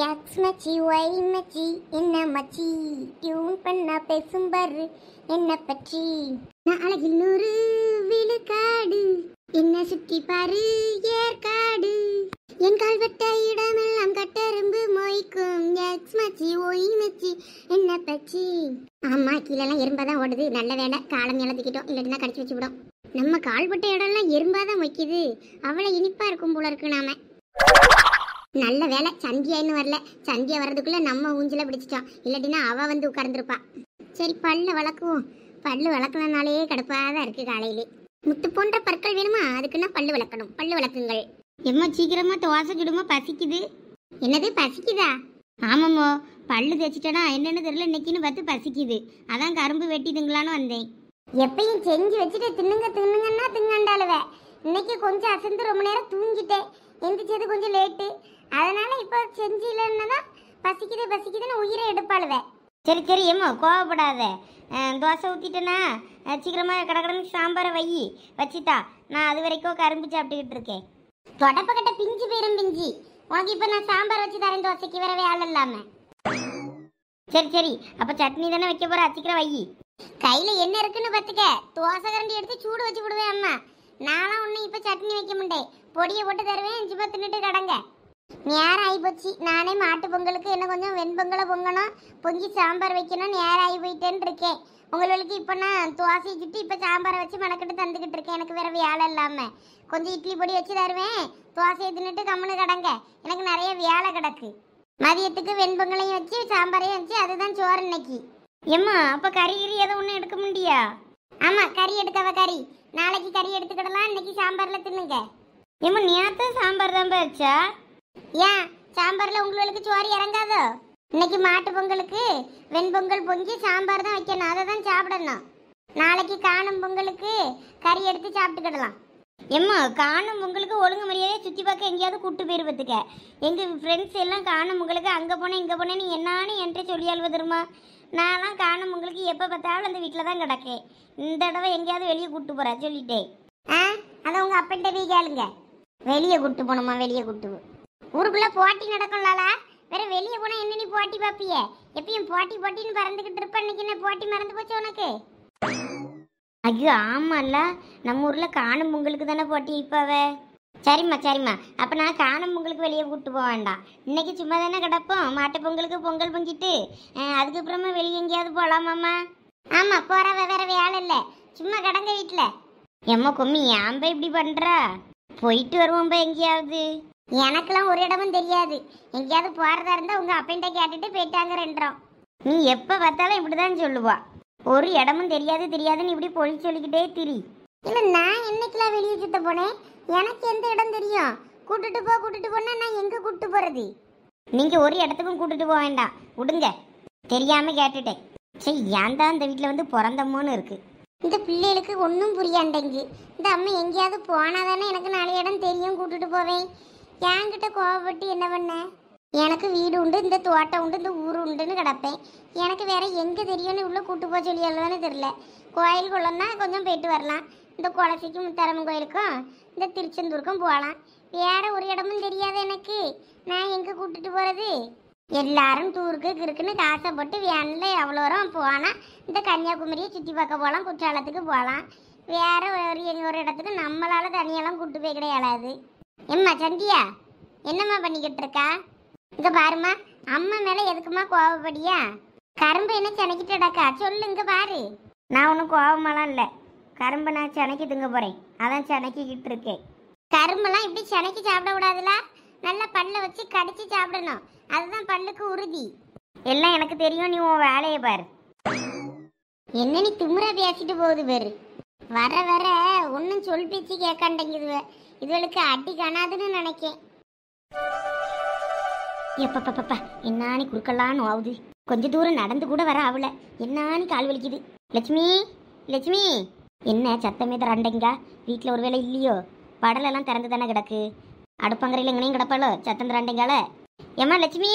X மச்சி Y மச்சி என்ன மச்சி டியூன் பண்ணா பேசும் பாரு என்ன பற்றி நான் அழகில் நூறு விழுக்காடு என்ன சுற்றி பாரு ஏற்காடு என் கால்வட்ட இடமெல்லாம் கட்டெரும்பு மொய்க்கும் எக்ஸ் மச்சி ஒய் மச்சி என்ன பற்றி. ஆமா கீழெல்லாம் எறும்பாதான் ஓடுது. நல்ல வேலை காலம் இழந்துக்கிட்டோம், இல்லாட்டினா கடிச்சு வச்சு விடும். நம்ம கால்பட்ட இடம்லாம் எறும்பாதான் மொய்க்குது. அவ்வளோ இனிப்பா இருக்கும் போல இருக்கு. நாம நல்ல வேலை சந்தியான்னு வரல. சந்தியா வர்றதுக்குள்ள நம்ம ஊஞ்சில பிடிச்சிட்டோம், இல்லாட்டினா அவ வந்து உட்கார்ந்துருப்பா. சரி பல்ல வளக்குவோம். பல்லு வளர்க்கலனாலே கடுப்பாதான் இருக்கு. காலையிலே முத்து போன்ற பற்கள் வேணுமா, அதுக்குன்னா பல்லு வளர்க்கணும். பல்லு வளர்க்குங்கள். எம்மா சீக்கிரமா தோசை சுடுமா, பசிக்குது. என்னது பசிக்குதா? ஆமாம்மோ, பல்லு தேய்ச்சிட்டனா என்னன்னு தெரியல, இன்னைக்குன்னு பார்த்து பசிக்குது. அதான் கரும்பு வெட்டி திங்கலான்னு வந்தேன். எப்பயும் செஞ்சு வச்சுட்டு தின்னுங்க தின்னுங்கன்னா திங்கண்டாளுவ. இன்னைக்கு கொஞ்சம் அசந்து ரொம்ப நேரம் தூங்கிட்டேன். எந்திரிச்சது கொஞ்சம் லேட்டு, அதனால இப்போ செஞ்சிலன்னா பசிக்குது பசிக்குதுன்னு உயிரை எடுப்பாளுவ. சரி சரி ஏம்மா கோவப்படாத. தோசை ஊற்றிட்டேன்னா சீக்கிரமாக கடற்கடன்னு சாம்பாரை வச்சுட்டா நான் அது வரைக்கும் கரும்பு சாப்பிட்டுக்கிட்டு இருக்கேன். தொடப்பக்கட்ட பிஞ்சு போயிரும் பிஞ்சு. உனக்கு இப்போ நான் சாம்பார் வச்சு தரேன், தோசைக்கு வேற வேலை இல்லாமல். சரி சரி அப்போ சட்னி தானே வைக்க போகிற, சீக்கிரம் வை. கையில் என்ன இருக்குன்னு பார்த்துக்க. தோசை கரண்டி எடுத்து சூடு வச்சு விடுவேன் அம்மா. நானும் ஒன்றும் இப்போ சட்னி வைக்க மாட்டேன், பொடியை போட்டு தருவேன். சும்மா தின்னுட்டு கடங்க. நேரம் ஆகி போச்சு. நானே மாட்டு பொங்கலுக்கு என்ன கொஞ்சம் வெண்பொங்கலை பொங்கணும், பொங்கி சாம்பார் வைக்கணும். நேரம் ஆகி போயிட்டேன்னு இருக்கேன். உங்களுக்கு இப்போ நான் தோசையை சுட்டு இப்போ சாம்பாரை வச்சு மணக்கிட்டு தந்துக்கிட்டு இருக்கேன். எனக்கு வேற வேலை இல்லாமல் கொஞ்சம் இட்லி பொடி வச்சு தருவேன். தோசையை தின்னுட்டு கம்முன்னு கடங்க. எனக்கு நிறைய வேலை கிடக்கு. மதியத்துக்கு வெண்பொங்கலையும் வச்சு சாம்பாரையும் வச்சு அதுதான் சோறு இன்னைக்கு. ஏம்மா அப்போ கறி எதுவும் ஒன்றும் எடுக்க முடியா? ஆமாம் கறி எடுக்கவ கறி. நாளைக்கு கறி எடுத்துக்கிடலாம், இன்னைக்கு சாம்பாரில் தின்னுங்க. ஏம்மா நேற்று சாம்பார் தான் வச்சா? ஏன் சாம்பாரில் உங்களுக்கு சோறு இறங்காதோ? இன்னைக்கு மாட்டு பொங்கலுக்கு வெண்பொங்கல் பொங்கி சாம்பார் தான் வைக்கணும், அதை தான் சாப்பிடணும். நாளைக்கு காணும் பொங்கலுக்கு கறி எடுத்து சாப்பிட்டுக்கிடலாம். எம்மா காணும் பொங்கலுக்கு ஒழுங்கு மரியாதையை சுற்றி பார்க்க எங்கேயாவது கூட்டு போயிருப்பதுக்க. எங்கள் ஃப்ரெண்ட்ஸ் எல்லாம் காணும் பொங்கலுக்கு அங்கே போனேன் இங்கே போனேன், நீ என்னான்னு என்கிட்ட சொல்லி அழுவதுருமா? நான்லாம் காணும் பொங்கலுக்கு எப்போ பார்த்தாலும் அந்த வீட்டில் தான் கிடக்கேன். இந்த தடவை எங்கேயாவது வெளியே கூப்பிட்டு போகிறேன் சொல்லிட்டேன். அதை உங்கள் அப்பன்ட்ட போய் கேளுங்க. வெளியே கூப்பிட்டு போகணுமா? வெளியே கூப்பிட்டு ஊருக்குள்ளே போட்டி நடக்கும்லாலா. வேற வெளியே போனால் என்ன நீ போட்டி பார்ப்பிய? எப்பயும் போட்டி போட்டின்னு பறந்துக்கிட்டு இருப்ப, இன்னைக்கு என்ன போட்டி மறந்து போச்சு உனக்கு? ஐயோ ஆமாம்ல, நம்ம ஊரில் காணும் பொங்கலுக்கு தானே போட்டி வைப்பாவ. சரிம்மா சரிம்மா, அப்போ நான் காணும் பொங்கலுக்கு வெளியே கூப்பிட்டு போக வேண்டாம். இன்னைக்கு சும்மா தானே கிடப்போம். மாட்டு பொங்கலுக்கு பொங்கல் பொங்கிட்டு அதுக்கப்புறமா வெளியே எங்கேயாவது போகலாமாம்மா? ஆமாம் போகிறவ வேற வேலை இல்லை, சும்மா கடங்க வீட்டில். எம்மா கொம்மி ஏன்பா இப்படி பண்ணுறா? போயிட்டு வருவோம்பா எங்கேயாவது. எனக்கெல்லாம் ஒரு இடமும் தெரியாது. எங்கேயாவது போகிறதா இருந்தால் உங்கள் அப்பன்ட்ட கேட்டுட்டு போயிட்டாங்க ரெண்டோம். நீ எப்போ பார்த்தாலும் இப்படி தான் சொல்லுவா. ஒரு இடமும் தெரியாதுன்னு இப்படி பொழி சொல்லிக்கிட்டே திரி. இல்லை நான் என்னைக்கெல்லாம் வெளியே சுத்த போனேன்? எனக்கு எந்த இடம் தெரியும்? கூட்டிட்டு போனா நான் எங்கே கூப்பிட்டு போகிறது? நீங்கள் ஒரு இடத்துக்கும் கூட்டிட்டு போக வேண்டாம், விடுங்க. தெரியாமல் கேட்டுட்டேன். சரி ஏன் தான் இந்த வீட்டில் வந்து பிறந்தமோன்னு இருக்குது. இந்த பிள்ளைகளுக்கு ஒன்றும் புரியாண்டேங்கு. இந்த அம்மா எங்கேயாவது போனால் தானே எனக்கு 4 இடம் தெரியும், கூட்டிட்டு போவேன். என்கிட்ட கோவப்பட்டு என்ன பண்ண? எனக்கு வீடு உண்டு, இந்த தோட்டம் உண்டு, இந்த ஊர் உண்டுன்னு கிடப்பேன். எனக்கு வேற எங்கே தெரியும்னு இவ்வளோ கூட்டு போக சொல்லி எழுதானே தெரில. கோயில் குளம்னா கொஞ்சம் போயிட்டு வரலாம். இந்த குளசிக்கும் முத்தாரம்மன் கோயிலுக்கும் இந்த திருச்செந்தூருக்கும் போகலாம். வேற ஒரு இடமும் தெரியாது எனக்கு. நான் எங்கே கூட்டிட்டு போகிறது? எல்லாரும் டூருக்கு இருக்குன்னு காசை போட்டு வேனில் எவ்வளோ வரும் போனால் இந்த கன்னியாகுமரியை சுற்றி பார்க்க போகலாம், குற்றாலத்துக்கு போகலாம். வேற ஒரு இடத்துக்கு நம்மளால் தனியெல்லாம் கூட்டு போய் கிடையாது. எம்மா சந்தியா என்னம்மா பண்ணிக்கிட்டு இருக்கா? இங்கே பாருமா, அம்மா மேலே எதுக்குமா கோவப்படியா? கரும்பு என்ன சனைக்கிட்டடாக்கா சொல்லு, இங்கே பாரு. நான் ஒன்றும் கோவமெல்லாம் இல்லை. கரும்பு நான் சனைக்கு திங்க போகிறேன், அதான் சனைக்கிக்கிட்டு இருக்கேன். கரும்பெல்லாம் இப்படி சனைக்கு சாப்பிட கூடாதுல, நல்லா பல்ல வச்சு கடிச்சு சாப்பிடணும், அதுதான் பல்லுக்கு உறுதி. எல்லாம் எனக்கு தெரியும், நீ உன் வேலையை பாரு. என்ன நீ திமுறா பேசிட்டு போகுது பேரு. வர வர ஒன்றும் சொல் பேச்சு கேட்காண்டேங்குது. இதுகளுக்கு அடி காணாதுன்னு நினைக்கேன். எப்பப்பப்பா என்னானி குறுக்கலான்னு ஆகுது. கொஞ்ச தூரம் நடந்து கூட வர ஆகல, என்னானி கால் வலிக்குது. லட்சுமி லட்சுமி, என்ன சத்தமே தரண்டேங்க? வீட்டில் ஒரு வேலை இல்லையோ? படலெல்லாம் திறந்து தானே கிடக்கு. அடுப்பங்கரையில் எங்கனையும் கிடப்பாளோ? சத்தம் தரண்டேங்கால. ஏம்மா லட்சுமி,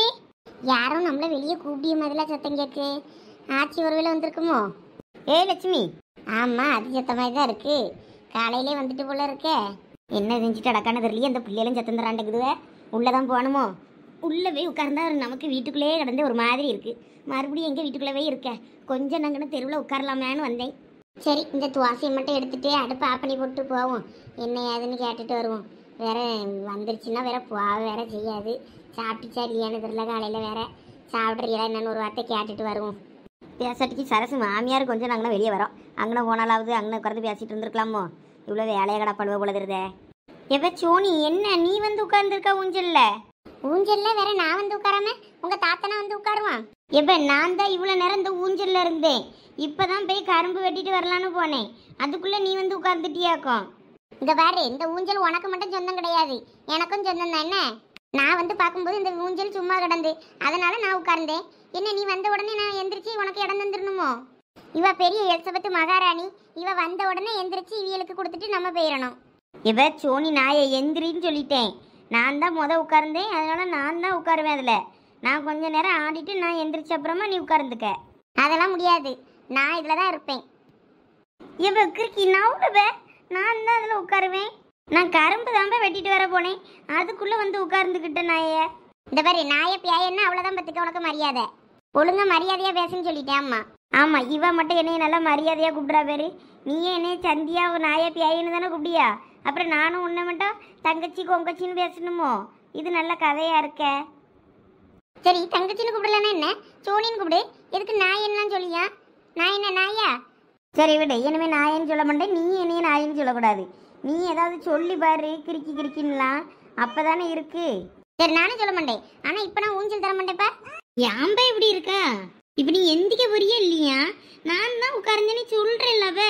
யாரும் நம்மள வெளியே கூப்பிடிய மாதிரிலாம் சத்தம் கேட்கு. ஆச்சி ஒரு வேலை வந்திருக்குமோ? லட்சுமி. ஆமாம் அது சத்தமாக தான் இருக்கு. காலையிலே வந்துட்டு போல இருக்கே. என்ன செஞ்சுட்டு அடக்கானது இல்லையே, அந்த பிள்ளைகளும் சத்தம் தராண்டக்குதுவே. உள்ளதான் போகணுமோ? உள்ளே போய் உட்கார்ந்தா நமக்கு வீட்டுக்குள்ளேயே கிடந்து ஒரு மாதிரி இருக்குது. மறுபடியும் எங்கே வீட்டுக்குள்ளே இருக்க, கொஞ்சம் நாங்கள் தெருவில் உட்காரலாமேன்னு வந்தேன். சரி, இந்த துவாசையை மட்டும் எடுத்துகிட்டு அடுப்பு ஆஃப் பண்ணி போட்டு போவோம், என்ன ஏதுன்னு கேட்டுட்டு வருவோம். வேற வந்துருச்சுன்னா வேற வேற செய்யாது. சாப்பிட்டுச்சா இல்லையான்னு தெரியல, காலையில் வேற சாப்பிட்றீங்களா என்னன்னு ஒரு வார்த்தை கேட்டுட்டு வருவோம். பேசாட்டிக்கு சரசு மாமியார் கொஞ்சம் நாங்கள் வெளியே வரோம், அங்கே போனாலாவது அங்கே உட்காந்து பேசிட்டு இருந்துருக்கலாமோ. இவ்வளோ வேலையை கடப்படுவ போல இருதே. எப்போ சோனி என்ன நீ வந்து உட்கார்ந்துருக்க ஊஞ்சல்ல? ஊஞ்சல்ல வேற நான் வந்து உட்காராம உங்க தாத்தனா வந்து உட்காருவான். எப்ப நான் தான் இவ்வளோ நேரம் இந்த ஊஞ்சல்ல இருந்தேன், இப்பதான் போய் கரும்பு வெட்டிட்டு வரலான்னு போனேன், அதுக்குள்ள நீ வந்து உட்கார்ந்துட்டியாக்கும். இங்க பாரு, இந்த ஊஞ்சல் உனக்கு மட்டும் சொந்தம் கிடையாது, எனக்கும் சொந்தம் தான். என்ன நான் வந்து பார்க்கும்போது இந்த ஊஞ்சல் சும்மா கிடந்து, அதனால நான் உட்கார்ந்தேன். என்ன நீ வந்த உடனே நான் எந்திரிச்சு உனக்கு இடம் தந்துடணுமோ? இவ பெரிய எலிசபெத் மகாராணி, இவ வந்த உடனே எந்திரிச்சு இவளுக்கு கொடுத்துட்டு நம்ம போயிடணும். இவ சோனி நாயை எந்திரின்னு சொல்லிட்டேன், நான் தான் உட்கார்ந்தேன், அதனால நான் தான் உட்காருவேன். அதில் நான் கொஞ்ச நேரம் ஆடிட்டு நான் எந்திரிச்ச அப்புறமா நீ உட்கார்ந்துக்க. அதெல்லாம் முடியாது, நான் இதில் தான் இருப்பேன். இவ கிறுக்கி நவுடுவே, நான் தான் அதில் உட்காருவேன். நான் கரும்பு தாம்ப வெட்டிட்டு வர போனேன், அதுக்குள்ளே வந்து உட்கார்ந்துக்கிட்டேன் நாய. இந்த மாதிரி நாயை பியாயன்னா அவ்வளோதான் பத்துக்க உனக்கு மரியாதை. ஒழுங்கா மரியாதையாக பேசுன்னு சொல்லிட்டேன். அம்மா ஆமாம், இவ மட்டும் என்னைய நல்லா மரியாதையாக கூப்பிட்றா பேரு. நீயே என்னைய சந்தியா நாயை பியாயின்னு தானே கூப்பிடியா, அப்புறம் நானும் உன்னை மட்டும் தங்கச்சி கொங்கச்சின்னு பேசணுமோ? இது நல்ல கதையாக இருக்க. சரி, தங்கச்சின்னு கூப்பிடலன்னா என்ன, சோனின்னு கூப்பிடு. எதுக்கு நாயன்லாம் சொல்லியா? நான் என்ன நாயா? சரி விடு, இனிமே நாயன்னு சொல்ல மாட்டேன், நீ என்னைய நாயன்னு சொல்லக்கூடாது. நீ ஏதாவது சொல்லி பாரு, கிறுக்கி கிறுக்கின்லாம், அப்போதானே இருக்கு. சரி, நானும் சொல்ல மாட்டேன், ஆனால் இப்போ நான் ஊஞ்சல் தர மாட்டேப்பா. ஏன்பா இப்படி இருக்கா? இப்போ நீ எந்திக்க போறியா இல்லையா? நான் தான் உட்கார்ந்தேன்னு சொல்கிறேன்லவ.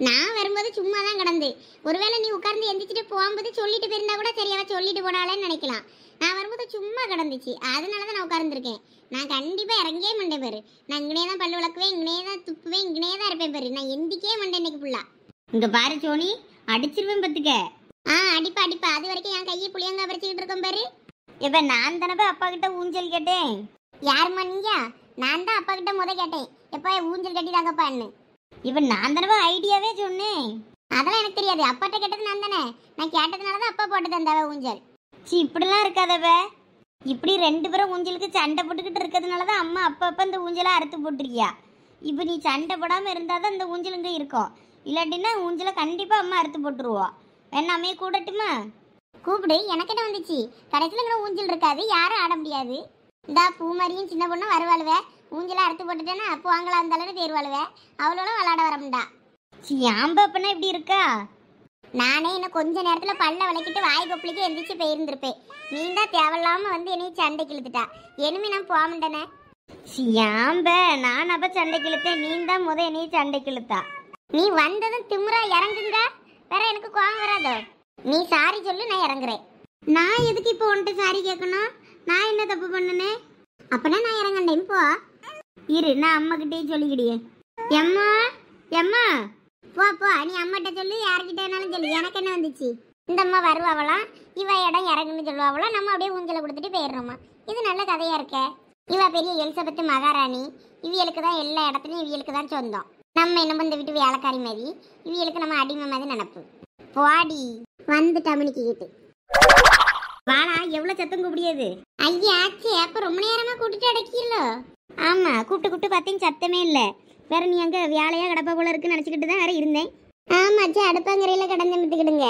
நான் வரும்போது சும்மா தான் கிடந்து, ஒருவேளை நீ உட்கார்ந்து எந்திரிச்சிட்டு போகும்போது சொல்லிட்டு போயிருந்தா கூட சரியாவ சொல்லிட்டு போனாலேன்னு நினைக்கலாம். நான் வரும்போது சும்மா கிடந்துச்சு, அதனால தான் நான் உட்கார்ந்துருக்கேன். நான் கண்டிப்பாக இறங்கவே மாட்டேன் பாரு. நான் இங்கனே தான் பல்லு விளக்குவேன், இங்கனே தான் துப்புவேன், இங்கனே தான் இருப்பேன் பாரு. நான் எந்திக்கவே மாட்டேன் இன்னைக்கு ஃபுல்லா. இங்கே பாரு சோனி, அடிச்சிருவேன் பத்துக்க. அடிப்பா அடிப்பா, அது வரைக்கும் என் கையை புளியங்க பறிச்சுக்கிட்டு இருக்கேன் பாரு. இப்போ நான் தானப்பா அப்பா கிட்ட ஊஞ்சல் கேட்டேன். யாருமா நீயா? நான் தான் அப்பா கிட்ட கேட்டேன், எப்போ ஊஞ்சல் கட்டிட்டாங்கப்பான்னு. இப்போ நான் தானப்பா ஐடியாவே சொன்னேன். அதெல்லாம் எனக்கு தெரியாது, அப்பாட்ட கேட்டது நான் தானே. நான் கேட்டதுனால தான் அப்பா போட்டு தந்தாவ ஊஞ்சல். இப்படிலாம் இருக்காதவ, இப்படி ரெண்டு பேரும் ஊஞ்சலுக்கு சண்டை போட்டுக்கிட்டு இருக்கிறதுனால தான் அம்மா அப்பப்போ இந்த ஊஞ்சலை அறுத்து போட்டுருக்கியா. இப்போ நீ சண்டை போடாமல் இருந்தால் தான் இந்த ஊஞ்சல் இங்கே இருக்கும், இல்லாட்டின்னா ஊஞ்சலை கண்டிப்பாக அம்மா அறுத்து போட்டுருவோம். வேணாமே கூடட்டுமா? கூப்பிடு, எனக்கிட்ட வந்துச்சு. கடைசியில் இங்கே ஊஞ்சல் இருக்காது, யாரும் ஆட முடியாது. இந்தா பூமாரியும் சின்ன பொண்ணும் வருவாளுவே, ஊஞ்சலை அறுத்து போட்டுட்டேன்னா அப்போ வாங்கலாம் இருந்தாலும் தேர்வாளுவே, அவ்வளோலாம் விளாட வரமுண்டா. ஏம்பா அப்பனா இப்படி இருக்கா? நானே இன்னும் கொஞ்ச நேரத்தில் பல்ல விளக்கிட்டு வாய் கொப்பளிக்கு எந்திரிச்சு போயிருந்திருப்பேன். நீ தான் தேவையில்லாமல் வந்து என்னைய சண்டை கிழுத்துட்டா, இனிமே நான் போக மாட்டேனே. ஏம்ப நான் அப்போ சண்டை கிழுத்தேன், நீ தான் என்னைய சண்டை கிழுத்தா. நீ வந்ததும் திமுறா இறங்குங்க, வேற எனக்கு கோவம் வராதோ. நீ சாரி சொல்லு, நான் இறங்குறேன். நான் எதுக்கு இப்போ உன்ட்ட சாரி கேட்கணும்? நான் என்ன தப்பு பண்ணுனே? அப்பனா நான் இறங்கண்டேன். போ இரு, நான் அம்மா கிட்டே சொல்லிக்கிடியே. எம்மா எம்மா போ போ, நீ அம்மாட்ட சொல்லு, யார்கிட்ட வேணாலும் சொல்லு, எனக்கு என்ன வந்துச்சு. இந்த அம்மா வருவாவலாம், இவ இடம் இறங்குன்னு சொல்லுவாவலாம், நம்ம அப்படியே ஊஞ்சலை கொடுத்துட்டு போயிடுறோமா. இது நல்ல கதையா இருக்க. இவ பெரிய எலிசபெத் மகாராணி, இவியலுக்கு தான் எல்லா இடத்துலையும் இவியலுக்கு தான் சொந்தம். நம்ம என்ன இந்த வீட்டு வேலைக்காரி மாதிரி, இவியலுக்கு நம்ம அடிமை மாதிரி நினப்பு. போடி வந்து டமினிக்கிட்டு வாடா. எவ்வளோ சத்தம் கூப்பிடியது? ஐயா ஆச்சு, அப்போ ரொம்ப நேரமாக கூப்பிட்டு அடக்கிடலோ. ஆமாம், கூப்பிட்டு பார்த்தீங்க சத்தமே இல்லை. வேற நீ அங்கே வேலையாக கிடப்பா போல இருக்குன்னு நினச்சிக்கிட்டு தான் வேற இருந்தேன். ஆமாச்சு, அடுப்பங்கரையில் கடந்து எடுத்துக்கிடுங்க.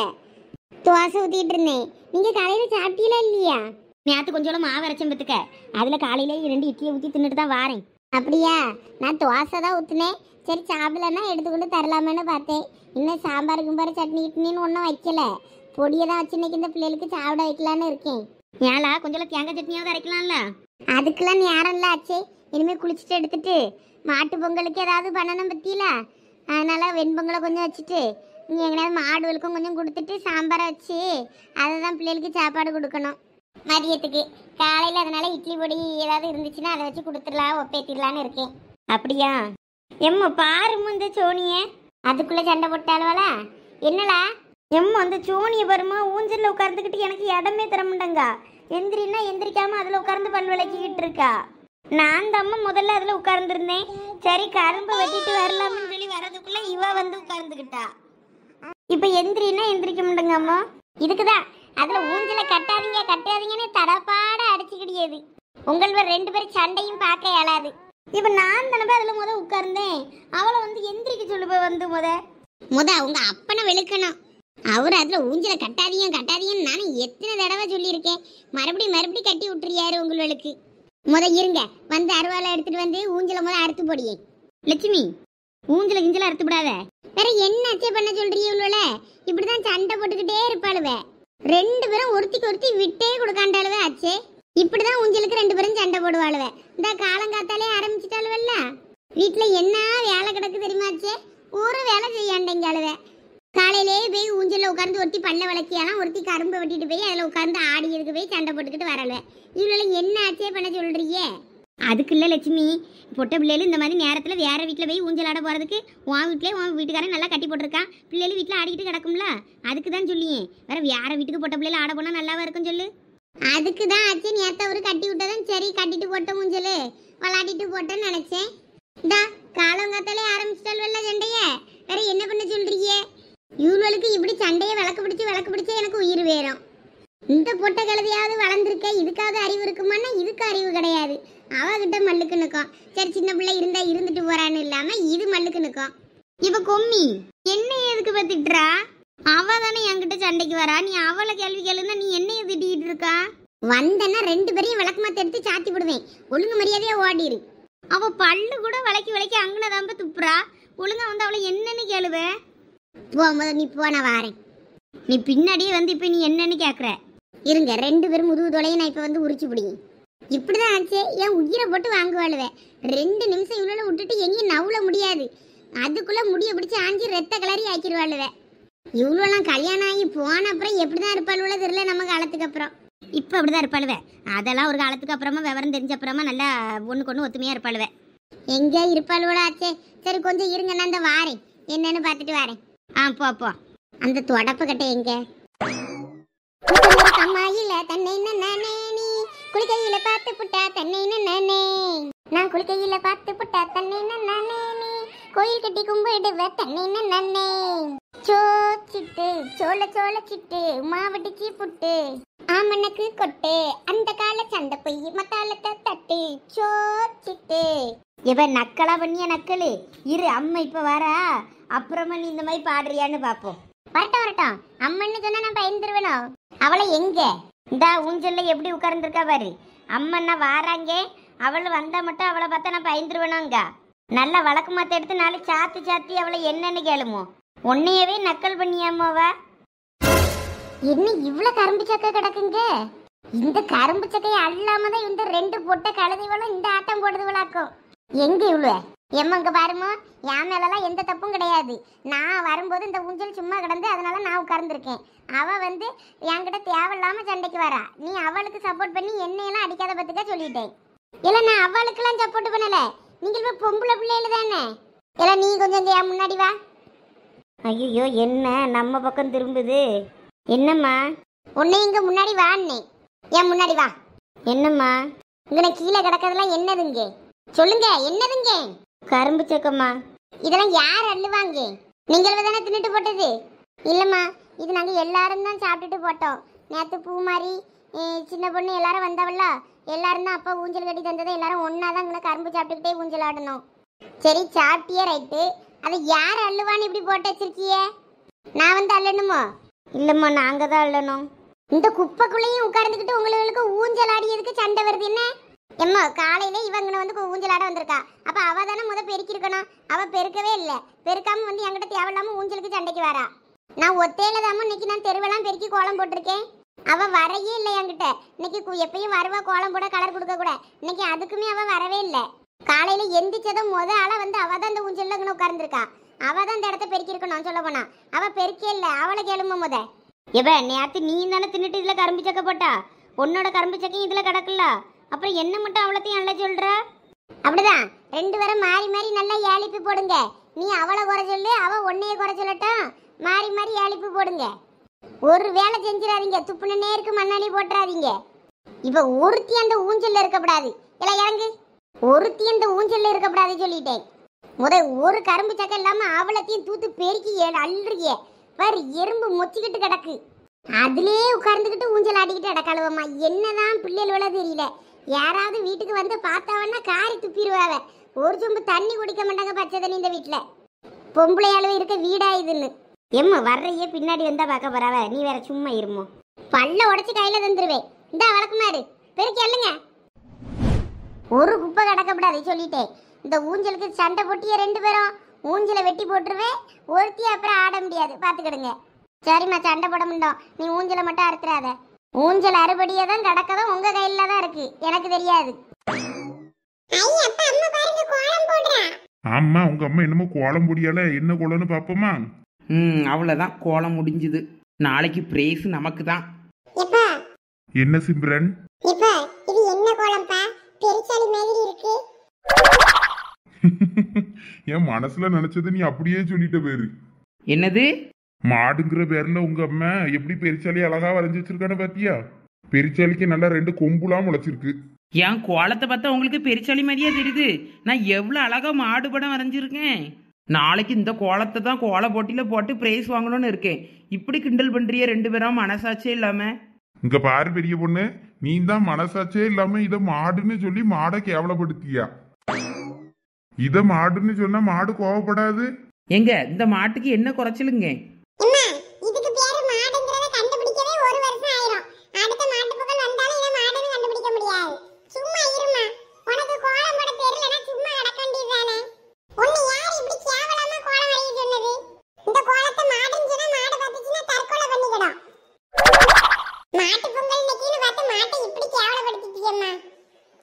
தோசை ஊற்றிக்கிட்டு இருந்தேன். நீங்கள் காலையில் சாப்பிட்டீங்களா இல்லையா? நேற்று கொஞ்சம் மாவு அரைச்சம் பத்துக்க, அதில் காலையிலே 2 இட்லியை ஊற்றி தின்னுட்டு தான் வாரேன். அப்படியா? நான் தோசை தான் ஊற்றுனேன். சரி, சாப்பிடலன்னா எடுத்துக்கொண்டு தரலாமேன்னு பார்த்தேன். இன்னும் சாம்பார் கும்பார் சட்னி இட்னின்னு ஒன்றும் வைக்கல, பொடியை தான் வச்சு இன்னைக்கு இந்த பிள்ளைகளுக்கு சாப்பிட வைக்கலான்னு இருக்கேன். ஏலா கொஞ்சம் தேங்காய் சட்னியாவது அரைக்கலாம்ல? அதுக்கெல்லாம் நேரம் இல்லை ஆச்சு. இனிமேல் குளிச்சுட்டு எடுத்துட்டு மாட்டு பொங்கலுக்கு ஏதாவது பண்ணணும் பற்றியில, அதனால வெண்பொங்கலை கொஞ்சம் வச்சுட்டு நீ எங்கேயாவது மாடுகளுக்கும் கொஞ்சம் கொடுத்துட்டு சாம்பாரை வச்சு அதை தான் பிள்ளைகளுக்கு சாப்பாடு கொடுக்கணும் மதியத்துக்கு. காலையில் அதனால இட்லி பொடி ஏதாவது இருந்துச்சுன்னா அதை வச்சு கொடுத்துடலாம், ஒப்பேத்திடலான்னு இருக்கேன். அப்படியா? எம்மா பாருமா இந்த சோனியை, அதுக்குள்ளே சண்டை போட்டாலுவாளா என்னடா? எம்மா அந்த சோனியை பாருமா, ஊஞ்சலில் உட்கார்ந்துக்கிட்டு எனக்கு இடமே தர மாட்டேங்க. எந்திரின்னா எந்திரிக்காம அதில் உட்கார்ந்து பல் விளக்கிக்கிட்டு இருக்கா. நான் தம்மா முதல்ல அதில் உட்கார்ந்துருந்தேன். சரி, கரும்பு வெட்டிட்டு வரலாம்னு சொல்லி வரதுக்குள்ள இவ வந்து உட்கார்ந்துக்கிட்டா. இப்போ எந்திரின்னா எந்திரிக்க மாட்டேங்க அம்மா. இதுக்குதான் அதுல ஊஞ்சல கட்டாதீங்க கட்டாதீங்கன்னு தடப்பாட அடிச்சுக்கிடியது. உங்கள் ரெண்டு பேரும் சண்டையும் பார்க்க இயலாது. இப்ப நான் தானே அதுல உட்கார்ந்தேன். அவளை எந்திரிக்க சொல்லுவ முத உங்க அப்பனை வெளுக்கணும். அவர் அதுல ஊஞ்சல கட்டாதீங்க கட்டாதீங்கன்னு நானும் எத்தனை தடவை சொல்லியிருக்கேன். மறுபடியும் கட்டி விட்டுறியாரு உங்களுக்கு. இருங்க அருவாலை எடுத்துட்டு ஊஞ்சல அறுத்து போடியே. லட்சுமி ஊஞ்சல கிஞ்சல அறுத்து விடாத. வேற என்ன அச்சே பண்ண சொல்றீங்க? இவ்வளோ இப்படிதான் சண்டை போட்டுக்கிட்டே இருப்பாளுவ. ரெண்டு பேரும் ஒருத்திக்கு ஒருத்தி விட்டே கொடுக்காண்டாளுவ ஆச்சே. இப்படிதான் ஊஞ்சலுக்கு ரெண்டு பேரும் சண்டை போடுவாளுவ. இந்த காலங்காத்தாலே ஆரம்பிச்சுட்டாளுவல்ல. வீட்டுல என்ன வேலை கிடக்கு தெரியுமாச்சே? ஒரு வேலை செய்யாண்டேங்காளுவ. காலையிலே போய் ஊஞ்சல்ல உட்கார்ந்து ஒருத்தி பல்ல விளக்கியாலாம், ஒருத்தி கரும்பு வெட்டிட்டு போய் அதில் உட்கார்ந்து ஆடியதுக்கு போய் சண்டை போட்டுக்கிட்டு வரல. இவ்வளோ என்ன ஆச்சே பண்ண சொல்றீங்க? அதுக்கு இல்லை லட்சுமி, பொட்டை பிள்ளைகள் இந்த மாதிரி நேரத்தில் வேற வீட்டில் போய் ஊஞ்சல் ஆட போகிறதுக்கு உன் வீட்டுக்காரன் நல்லா கட்டி போட்டிருக்கான். பிள்ளைகள் வீட்டில் ஆடிக்கிட்டு கிடக்கும்ல, அதுக்கு தான் சொல்லியேன். வேற வீட்டுக்கு பொட்டை பிள்ளைகள் ஆட போனால் நல்லாவா இருக்கும் சொல்லு. அதுக்கு தான் ஆச்சு நேரத்தை அவரு கட்டி விட்டதான் சரி, கட்டிட்டு போட்ட ஊஞ்சல் விளாடிட்டு போட்டேன்னு நினச்சேன். இந்தா காலங்காத்தாலே ஆரம்பிச்சிட்டால் சண்டைய. வேற என்ன பண்ண சொல்றீங்க? இவளுக்கு இப்படி சண்டையை விளக்கு பிடிச்சி எனக்கு உயிர் வேறும். இந்த பொட்டை கழுதையாவது வளர்ந்துருக்க, இதுக்காவது அறிவு இருக்குமான்னா இதுக்கு அறிவு கிடையாது. அவகிட்ட மல்லுக்கு நிற்கும். சரி சின்ன பிள்ளை இருந்துட்டு போறான்னு இல்லாம இது மல்லுக்கு நிற்கும். இப்ப கொம்மி என்ன எதுக்கு பத்திட்டுறா? அவ தானே என்கிட்ட சண்டைக்கு வரா. நீ அவளை கேள்வி கேளுன்னா நீ என்னைய திட்டிட்டு இருக்கா? வந்தன்னா ரெண்டு பேரையும் விளக்கமாத்த எடுத்து சாத்தி விடுவேன். ஒழுங்கு மரியாதையா ஓடிரு. அவ பல்லு கூட விளக்கி அங்கனதாம்ப துப்புறா. ஒழுங்கா அவளை என்னன்னு கேளுவே. நீ போன வாரேன். நீ பின்னாடியே இப்ப நீ என்னன்னு கேக்குற? இருங்க ரெண்டு பேரும் முதுகு தொலைய நான் இப்ப உரிச்சு பிடிங்க. இப்படிதான் ஆச்சு. என் உயிரை போட்டு வாங்குவாளுவேன். 2 நிமிஷம் இவ்வளோ விட்டுட்டு எங்கேயும் நவுல முடியாது. அதுக்குள்ள முடிய பிடிச்சி ஆஞ்சி ரத்த கலரி ஆக்கிடுவாளுவேன். இவ்வளோலாம் கல்யாணம் ஆகி போன அப்புறம் எப்படிதான் இருப்பாளுவோ தெரியல. நம்ம காலத்துக்கு அப்புறம் இப்ப அப்படிதான் இருப்பாளுவேன். அதெல்லாம் ஒரு காலத்துக்கு அப்புறமா விவரம் தெரிஞ்ச அப்புறமா நல்லா ஒண்ணுக்கு ஒத்துமையா இருப்பாளுவேன். எங்க இருப்பாளுவோட ஆச்சே. சரி கொஞ்சம் இருங்க, நான் அந்த வாரேன், என்னன்னு பாத்துட்டு வரேன். போ அந்த தொடப்பு கட்டை எங்க? கம்மாயில தன்னை நானே, நீ குளிக்கையில பார்த்து புட்டா தன்னை நானே, நான் குளிக்கையில பார்த்து புட்டா தன்னை நானே, நீ கோயில் கட்டி கும்பிடுவ தன்னை நானே. சோச்சிட்டு சோள சிட்டு மாவட்டிச்சி புட்டு ஆமனுக்கு கொட்டு அந்த கால சண்டை போய் மத்தாலத்தை தட்டு சோச்சிட்டு. இவன் நக்கலா பண்ணிய நக்கலு. இரு அம்மா இப்ப வரா, அப்புறமா நீ இந்த மாதிரி பாடுறியான்னு பாப்போம். வரட்டும் அம்மன்னு சொன்னா நான் பயந்துருவேனோ? அவளை எங்க இந்த ஊஞ்சல்ல எப்படி உட்கார்ந்துருக்கா பாரு. அம்மன்னா வாராங்க, அவளை வந்தா மட்டும் அவளை பார்த்தா நான் பயந்துருவேனோங்க. நல்லா வழக்கு மாத்த எடுத்து நாளை சாத்தி அவளை என்னன்னு கேளுமோ. உன்னையவே நக்கல் பண்ணியாமாவா? என்ன இவ்வளவு கரும்பு சக்கை கிடக்குங்க? இந்த கரும்பு சக்கையை அல்லாம தான் இந்த 2 பொட்டை கழுதைவளும் இந்த ஆட்டம் போடுதுவளாக்கும். எங்க இவ்வளவு எம்மங்க பாருமோ, என் மேலலாம் எந்த தப்பும் கிடையாது. நான் வரும்போது இந்த ஊஞ்சல் சும்மா கிடந்து அதனால நான் உட்கார்ந்துருக்கேன். அவ என்கிட்ட தேவையில்லாம சண்டைக்கு வரா. நீ அவளுக்கு சப்போர்ட் பண்ணி என்னையெல்லாம் அடிக்காத பத்துக்க சொல்லிட்டேன். இல்ல நான் அவளுக்கெல்லாம் சப்போர்ட் பண்ணல. நீங்கள் போய் பொம்பளை பிள்ளைகள் தானே. இல்ல நீ கொஞ்சம் என் முன்னாடி வா. ஐயோ என்ன நம்ம பக்கம் திரும்புது? என்னம்மா? உன்னை இங்க முன்னாடி வான்னே. என் முன்னாடி வா. என்னம்மா இங்க கீழே கிடக்கிறதெல்லாம் என்னதுங்க? சொல்லுங்க என்னதுங்க? கரும்பு சக்கம்மா. இதெல்லாம் யார் அள்ளுவாங்க? நீங்கள் தானே தின்னுட்டு போட்டது? இல்லம்மா, இது நாங்க எல்லாரும் தான் சாப்பிட்டுட்டு போட்டோம். நேற்று பூமாரி சின்ன பொண்ணு எல்லாரும் வந்தவல்ல, எல்லாரும் தான் அப்பா ஊஞ்சல் கட்டி தந்ததை எல்லாரும் ஒன்னா தான் இங்கே கரும்பு சாப்பிட்டுக்கிட்டே ஊஞ்சல் ஆடணும். சரி சாப்பிட்டியே ரைட்டு. அதை யார் அள்ளுவான்னு இப்படி போட்டு வச்சிருக்கியே? நான் அள்ளணுமோ? இல்லம்மா நாங்க தான் அள்ளணும். இந்த குப்பைக்குள்ளேயும் உட்கார்ந்துக்கிட்டு உங்களுக்கு ஊஞ்சல் ஆடியதுக்கு சண்டை வருது என்ன? எம்மா காலையில இவங்க ஊஞ்சல் ஆட வந்திருக்கா. அப்ப அவ தானே பெருக்கி இருக்கணும். அவ பெருக்கவே இல்லை. பெருக்காம என்கிட்ட தேவையில்லாம ஊஞ்சலுக்கு சண்டைக்கு வரா. நான் ஒத்தையில தாம இன்னைக்கு நான் தெருவெல்லாம் பெருக்கி கோலம் போட்டிருக்கேன். அவ வரையே இல்லை என்கிட்ட. இன்னைக்கு எப்பயும் வருவா கோலம் போட, கலர் கொடுக்க கூட. இன்னைக்கு அதுக்குமே அவ வரவே இல்லை. காலையில எந்திரிச்சதும் ஆளா அவ தான் இந்த ஊஞ்சல்ல உட்கார்ந்துருக்கா. அவ தான் இந்த இடத்த பெருக்கி இருக்கணும். சொல்ல போனா அவ பெருக்கே இல்லை. அவளை கேளும நேத்து நீ தானே தின்னுட்டு இதுல கரும்பு சக்கை போட்டா. உன்னோட கரும்பு சக்கையும் இதுல கிடக்குல்ல. அப்புறம் என்ன மட்டும் அவ்வளோத்தையும் நல்லா சொல்ற? அப்படிதான் 2 பேரும் மாறி நல்லா ஏழிப்பு போடுங்க. நீ அவளை குறை சொல்லு, அவ உன்னைய குறை சொல்லட்டும். மாறி ஏழிப்பு போடுங்க. ஒரு வேலை செஞ்சிடாதீங்க. துப்புன நேருக்கு மண்ணாணி போட்டுறாதீங்க. இப்ப ஒருத்தி அந்த ஊஞ்சல்ல இருக்கப்படாது. இல்ல இறங்கு. ஒருத்தி அந்த ஊஞ்சல்ல இருக்கப்படாது சொல்லிட்டேன். ஒரு கரும்பு சக்கை இல்லாம அவளத்தையும் தூத்து பெருக்கி அள்ளுறிய பாரு. எறும்பு மொச்சிக்கிட்டு கிடக்கு. அதுலயே உட்கார்ந்துக்கிட்டு ஊஞ்சல் ஆடிக்கிட்டு அடக்காளுவம்மா. என்னதான் பிள்ளைகளோட தெரியல. யாராவது வீட்டுக்கு வந்து பார்த்தாவன்னா காரி துப்பிடுவாவ. ஒரு சொம்பு தண்ணி குடிக்க மாட்டாங்க பச்சை தண்ணி இந்த வீட்டுல. பொம்பளை அளவு இருக்க வீடா இதுன்னு. எம்மா வர்றையே பின்னாடி வந்தா பார்க்க போறாவ. நீ வேற சும்மா இருமோ. பல்ல உடச்சி கையில தந்துருவேன். இந்த வழக்குமாரு பெருக்கி எல்லுங்க. ஒரு குப்பை கிடக்கப்படாது சொல்லிட்டேன். இந்த ஊஞ்சலுக்கு சண்டை போட்டிய 2 பேரும் ஊஞ்சலை வெட்டி போட்டுருவேன். ஒருத்தி அப்புறம் ஆட முடியாது பார்த்துக்கிடுங்க. சரிம்மா சண்டை போட முடியும். நீ ஊஞ்சலை மட்டும் அறுத்துறாத. ஊஞ்சல் அறுபடியே தான் கிடக்கதான் உங்க கையில தான் இருக்கு. எனக்கு தெரியாது. ஆமா உங்க அம்மா என்னமோ கோலம் முடியல. என்ன கோலம்னு பாப்போமா? அவ்வளவுதான் கோலம் முடிஞ்சது. நாளைக்கு பிரைஸ் நமக்கு தான். என்ன சிம்ரன்? இது என்ன கோலம்பா? பெருசாலி மாதிரி இருக்கு. என் மனசுல நினைச்சது நீ அப்படியே சொல்லிட்ட பேரு. என்னது? மாடுங்கிற பேர்ல உங்க அம்மா எப்படி பெருச்சாலி அழகா வரைஞ்சி வச்சிருக்கான்னு பாத்தியா? பெருச்சாலிக்கு நல்லா 2 கொம்புலாம் முளைச்சிருக்கு. என் கோலத்தை பார்த்தா உங்களுக்கு பெருச்சாலி மாதிரியா தெரியுது? நான் எவ்வளவு அழகா மாடு படம் வரைஞ்சிருக்கேன். நாளைக்கு இந்த கோலத்தை தான் கோல போட்டியில போட்டு பிரைஸ் வாங்கணும்னு இருக்கேன். இப்படி கிண்டல் பண்றிய 2 பேரும் மனசாட்சியே இல்லாம. இங்க பாரு பெரிய பொண்ணு, நீ தான் மனசாச்சே இல்லாம இத மாடுன்னு சொல்லி மாடை கேவலப்படுத்தியா? இத மாடுன்னு சொன்னா மாடு கோவப்படாது. எங்க இந்த மாட்டுக்கு என்ன குறைச்சலுங்க? இதுக்கு பேரு மாடுங்கறத கண்டுபிடிக்கவே 1 வருஷம் ஆயிரும். அடுத்த மாட்டு பக்கம் வந்தாலும் இத மாடுன்னு கண்டுபிடிக்க முடியாது. சும்மா இருமா. உனக்கு கோலம் போட தெரியலனா சும்மா கிடக்க வேண்டியதானே. உன்னை யார் இப்படி கேவலமா கோலம் வரைய சொன்னது? இந்த கோலத்தை மாடுன்னு சொன்னா மாடு பாத்துச்சுனா தற்கொலை பண்ணிடும். மாட்டு பொங்கல் இன்னைக்குன்னு பார்த்து மாட்டை இப்படி கேவலப்படுத்திட்டியம்மா.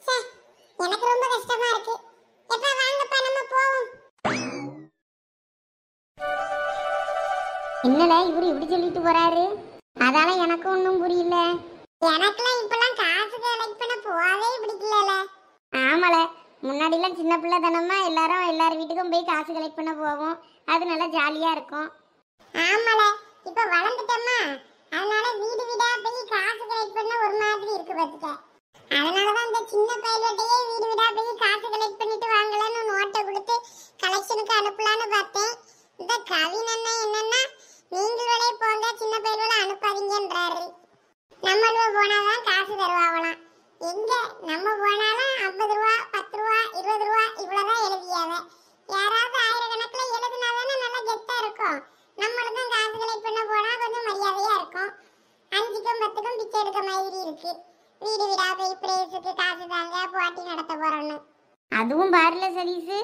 சே எனக்கு ரொம்ப கஷ்டமா இருக்கு. எப்ப வாங்கப்பா நம்ம போவோம். என்னடா இவரு இப்படி சொல்லிட்டு போறாரு? அதால எனக்கு ஒன்றும் புரியல. எனக்குலாம் இப்பெல்லாம் காசு கலெக்ட் பண்ண போவே பிடிக்கல. ஆமால முன்னாடிலாம் சின்ன பிள்ளை தானம்மா எல்லார் வீட்டுக்கும் போய் காசு கலெக்ட் பண்ண போவோம். அது நல்லா ஜாலியா இருக்கும். ஆமால இப்ப வளர்ந்துட்டோமா, அதனால வீடு வீடா போய் காசு கலெக்ட் பண்ண ஒரு மாதிரி இருக்கு பாத்துக்க. அதனாலதான் இந்த சின்ன பையலோட்டையே வீடு வீடா போய் காசு கலெக்ட் பண்ணிட்டு வாங்கலான்னு நோட்டை கொடுத்து கலெக்ஷனுக்கு அனுப்பலான்னு பார்த்தேன். இந்த கவின் அண்ணன் என்னன்னா நீங்களே போங்க சின்ன பையலோட அனுப்பாதீங்கன்றாரு. நம்மள போனாதான் காசு தருவாங்களாம். எங்க நம்ம போனாலும் 50 ரூபா 10 ரூபா 20 ரூபா இவ்வளவுதான் எழுதியாவ. யாராவது ஆயிரக்கணக்கில் எழுதுனாதானே நல்லா கெத்தா இருக்கும். நம்மளுக்கும் காசு கலெக்ட் பண்ண போனா கொஞ்சம் மரியாதையா இருக்கும். 5க்கும் 10க்கும் பிச்சை எடுக்க மாதிரி இருக்கு. வீடு வீடா போய் பிரைஸுக்கு காசு தாங்க போட்டி நடத்த போறோம்னு. அதுவும் பாருல சதீஷ்,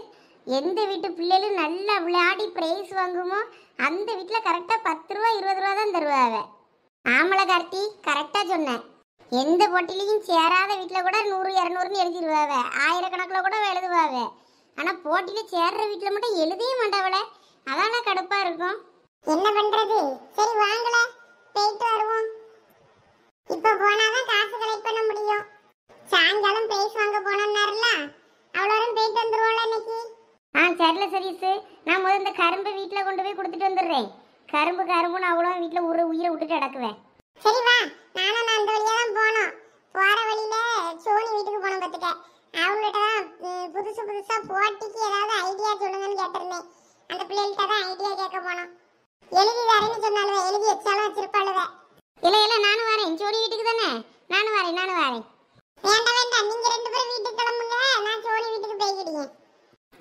எந்த வீட்டு பிள்ளைகளும் நல்லா விளையாடி பிரைஸ் வாங்குமோ அந்த வீட்டுல கரெக்டா 10 ரூபா 20 ரூபா தான் தருவாங்க. ஆமல கார்த்தி கரெக்டா சொன்னேன். எந்த போட்டிலையும் சேராத வீட்டுல கூட 100 200ன்னு எழுதிடுவாவ. ஆயிரக்கணக்கில் கூட எழுதுவாவ. ஆனா போட்டியில சேர்ற வீட்டுல மட்டும் எழுதவே மாட்டாவல. அதான கடுப்பா இருக்கும். என்ன பண்றது? சரி வாங்கல போயிட்டு வருவோம். இப்ப போனாதான் காசு கலெக்ட் பண்ண முடியும். சாயங்காலம் பிரைஸ் வாங்க போனோம்னாருல, அவ்வளோரும் போயிட்டு வந்துருவோம்ல இன்னைக்கு. சரில சதீஷ், நான் முதல்ல இந்த கரும்பு வீட்டுல கொண்டு போய் கொடுத்துட்டு வந்துடுறேன். கரும்புன்னு அவ்வளோ வீட்டுல உயிரை விட்டுட்டு கிடக்குவேன். சரி வா, நானும் அந்த வழியா தான் போனோம். போற வழியில சோனி வீட்டுக்கு போனோம் பார்த்துக்க. அவங்கள்ட்ட தான் புதுசா போட்டிக்கு ஏதாவது ஐடியா சொல்லுங்கன்னு கேட்டிருந்தேன். அந்த பிள்ளைகிட்ட தான் ஐடியா கேட்க போனோம். எழுதி வரேன்னு சொன்னாலுவே, எழுதி வச்சாலும் வச்சிருப்பாளுவே. இல்ல நானும் வரேன். சோனி வீட்டுக்கு தானே, நானும் வரேன். வேண்டாம் நீங்க 2 பேரும் வீட்டுக்கு கிளம்புங்க, நான் சோனி வீட்டுக்கு போய்க்கிடுங்க.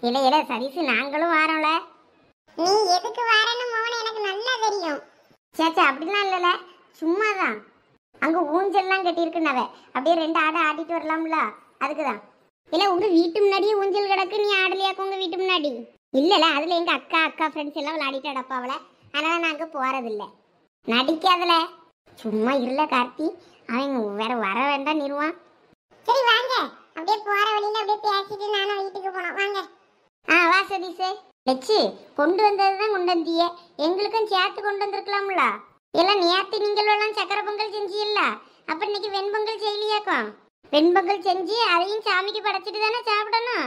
இல்ல சதீஷ் நாங்களும் வரோம்ல. நீ எதுக்கு வரேன்னு மோன எனக்கு நல்லா தெரியும். சேச்சா அப்படிலாம் இல்லல, சும்மாதான். அங்க ஊஞ்சல்லாம் கட்டி இருக்குன்னவ, அப்படியே 2 ஆட ஆடிட்டு வரலாம்ல, அதுக்குதான். இல்ல உங்க வீட்டு முன்னாடியே ஊஞ்சல் கிடக்கு, நீ ஆடலையாக்க உங்க வீட்டு முன்னாடி? இல்லல அதுல எங்க அக்கா ஃப்ரெண்ட்ஸ் எல்லாம் விளையாடிட்டு அடப்பாவல, அதனால நான் அங்க போறதில்ல. நடிக்காதல, சும்மா இல்ல கார்த்தி, அவன் வேற வர வேண்டாம் நிறுவான். சரி வாங்க, அப்படியே போற வழியில அப்படியே பேசிட்டு நானும் வீட்டுக்கு போனோம். வாங்க. வா சதீஷே. லட்சு கொண்டு வந்ததுதான் கொண்டு வந்தியே, எங்களுக்கும் சேர்த்து கொண்டு வந்திருக்கலாம்ல. எல்லாம் நேற்று நீங்கள் எல்லாம் சக்கரை பொங்கல் செஞ்சியல்ல, அப்ப இன்னைக்கு வெண்பொங்கல் செய்யலையாக்கும். வெண்பொங்கல் செஞ்சு அதையும் சாமிக்கு படைச்சிட்டு தானே சாப்பிடணும்.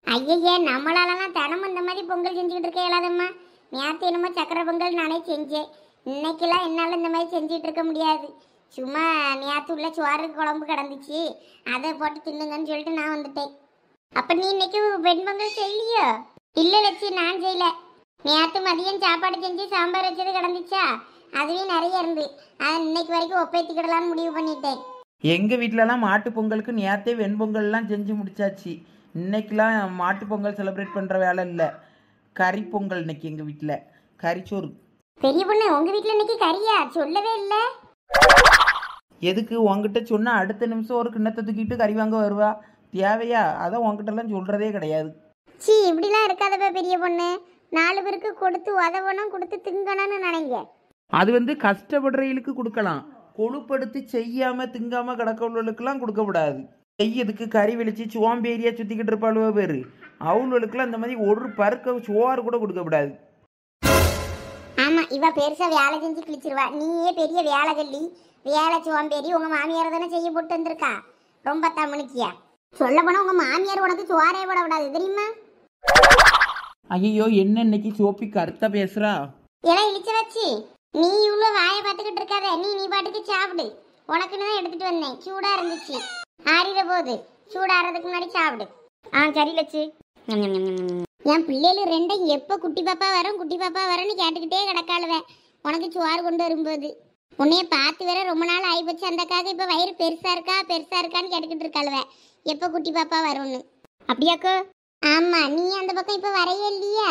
ஐயே நம்மளாலலாம் தினமும் இந்த மாதிரி பொங்கல் செஞ்சுக்கிட்டு இருக்க இயலாதம்மா. நேற்று என்னமோ சக்கரை பொங்கல் நானே செஞ்சேன். இன்னைக்கெல்லாம் என்னால் இந்த மாதிரி செஞ்சுட்டு இருக்க முடியாது. சும்மா நேற்று உள்ள சோறு குழம்பு கிடந்துச்சு, அதை போட்டு தின்னுங்கன்னு சொல்லிட்டு நான் வந்துட்டேன். அப்ப நீ இன்னைக்கு வெண்பொங்கல் செய்யலையோ? இல்ல லட்சி நான் செய்யல. நேற்று மதியம் சாப்பாடு செஞ்சு சாம்பார் வச்சது கிடந்துச்சா, அதுவே நிறைய இருந்து அதை இன்னைக்கு வரைக்கும் ஒப்பேத்திக்கிடலான்னு முடிவு பண்ணிட்டேன். எங்கள் வீட்டிலலாம் மாட்டு பொங்கலுக்கு நேரத்தே வெண்பொங்கல்லாம் செஞ்சு முடிச்சாச்சு. இன்னைக்கெலாம் மாட்டு பொங்கல் செலிப்ரேட் பண்ணுற வேலை இல்லை. கறி பொங்கல் இன்னைக்கு எங்கள் வீட்டில் கறிச்சோறு. பெரிய பொண்ணு உங்க வீட்டுல இன்னைக்கு கறியா? சொல்லவே இல்ல. எதுக்கு உங்ககிட்ட சொன்னால் அடுத்த நிமிஷம் ஒரு கிண்ணத்தை தூக்கிட்டு கறி வாங்க வருவா? தேவையா? அதான் உங்ககிட்டலாம் சொல்கிறதே கிடையாது. சீ, இப்படிலாம் இருக்காதப்ப பெரிய பொண்ணு. 4 பேருக்கு கொடுத்து உதவணும், கொடுத்து திங்கணும்னு நினைங்க. அது கஷ்டப்படுறவங்களுக்கு கொடுக்கலாம். கொழுப்படுத்தி செய்யாமல் திங்காமல் கிடக்கவர்களுக்கெல்லாம் கொடுக்கக்கூடாது. செய்யதுக்கு கறி வெளிச்சு சோம்பேரியா சுற்றிக்கிட்டு இருப்பாளுவோ பேர், அவளுக்கெல்லாம் இந்த மாதிரி ஒரு பருக்க சோறு கூட கொடுக்கக்கூடாது. ஆமா, இவ பெருசா வேலை செஞ்சு கிழிச்சிருவா. நீயே பெரிய வேலை கல்லி, வேலை சோம்பேறி. உங்க மாமியார் தானே செய்ய போட்டு வந்திருக்கா. ரொம்ப தமணிக்கியா. சொல்ல போனா உங்க மாமியார் உனக்கு சோறே போட விடாது தெரியுமா? ஐயோ, என்ன இன்னைக்கு சோப்பி கருத்தா பேசுறா? எல்லாம் இழிச்ச வச்சு நீ இவ்வளவு வாயை பார்த்துக்கிட்டு இருக்காத. நீ பாட்டுக்கு சாப்பிடு. உனக்குன்னு தான் எடுத்துட்டு வந்தேன். சூடா இருந்துச்சு, ஆறிட போகுது. சூடாறதுக்கு முன்னாடி சாப்பிடு. சரி லட்சு. என் பிள்ளைகள் ரெண்டும் எப்போ குட்டி பாப்பா வரும் குட்டி பாப்பா வரும்னு கேட்டுக்கிட்டே கிடக்காளுவேன். உனக்கு சோறு கொண்டு வரும்போது உன்னைய பார்த்து வேற ரொம்ப நாள் ஆயிப்போச்சு. அந்தக்காக இப்போ வயிறு பெருசா இருக்கான்னு கேட்டுக்கிட்டு இருக்காளுவேன். எப்போ குட்டி பாப்பா வரும்னு. அப்படியாக்கோ? ஆமா, நீ அந்த பக்கம் இப்போ வரையே இல்லையா,